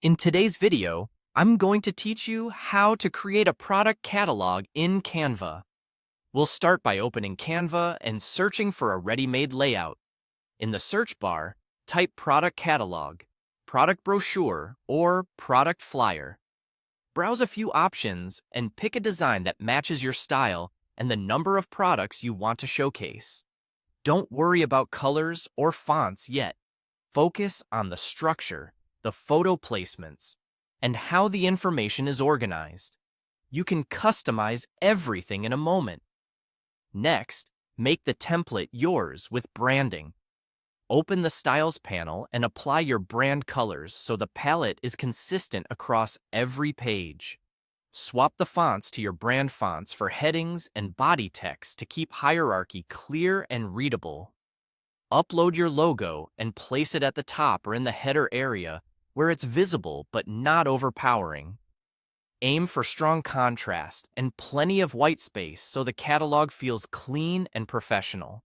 In today's video, I'm going to teach you how to create a product catalog in Canva. We'll start by opening Canva and searching for a ready-made layout. In the search bar, type Product Catalog, Product Brochure, or Product Flyer. Browse a few options and pick a design that matches your style and the number of products you want to showcase. Don't worry about colors or fonts yet. Focus on the structure, the photo placements, and how the information is organized. You can customize everything in a moment. Next, make the template yours with branding. Open the Styles panel and apply your brand colors so the palette is consistent across every page. Swap the fonts to your brand fonts for headings and body text to keep hierarchy clear and readable. Upload your logo and place it at the top or in the header area where it's visible but not overpowering. Aim for strong contrast and plenty of white space so the catalog feels clean and professional.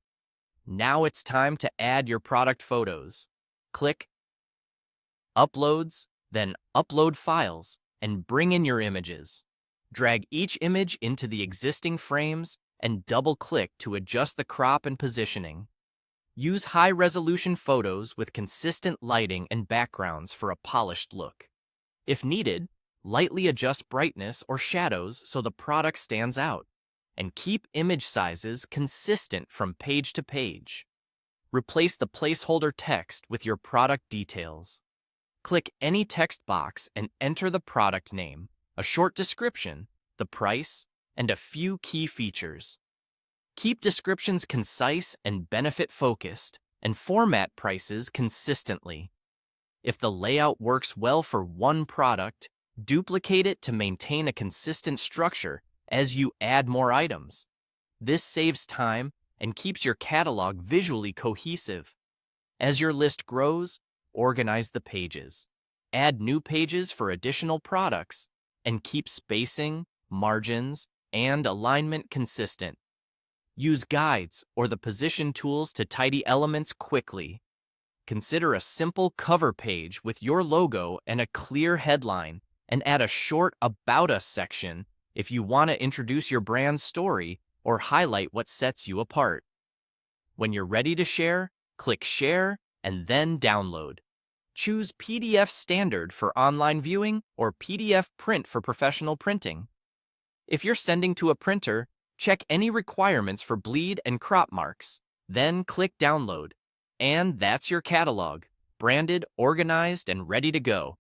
Now it's time to add your product photos. Click Uploads, then Upload Files, and bring in your images. Drag each image into the existing frames and double-click to adjust the crop and positioning. Use high-resolution photos with consistent lighting and backgrounds for a polished look. If needed, lightly adjust brightness or shadows so the product stands out, and keep image sizes consistent from page to page. Replace the placeholder text with your product details. Click any text box and enter the product name, a short description, the price, and a few key features. Keep descriptions concise and benefit-focused, and format prices consistently. If the layout works well for one product, duplicate it to maintain a consistent structure as you add more items. This saves time and keeps your catalog visually cohesive. As your list grows, organize the pages. Add new pages for additional products, and keep spacing, margins, and alignment consistent. Use guides or the position tools to tidy elements quickly. Consider a simple cover page with your logo and a clear headline, and add a short About Us section if you want to introduce your brand story or highlight what sets you apart. When you're ready to share, click Share and then Download. Choose PDF Standard for online viewing or PDF Print for professional printing. If you're sending to a printer, check any requirements for bleed and crop marks, then click Download. And that's your catalog, branded, organized, and ready to go.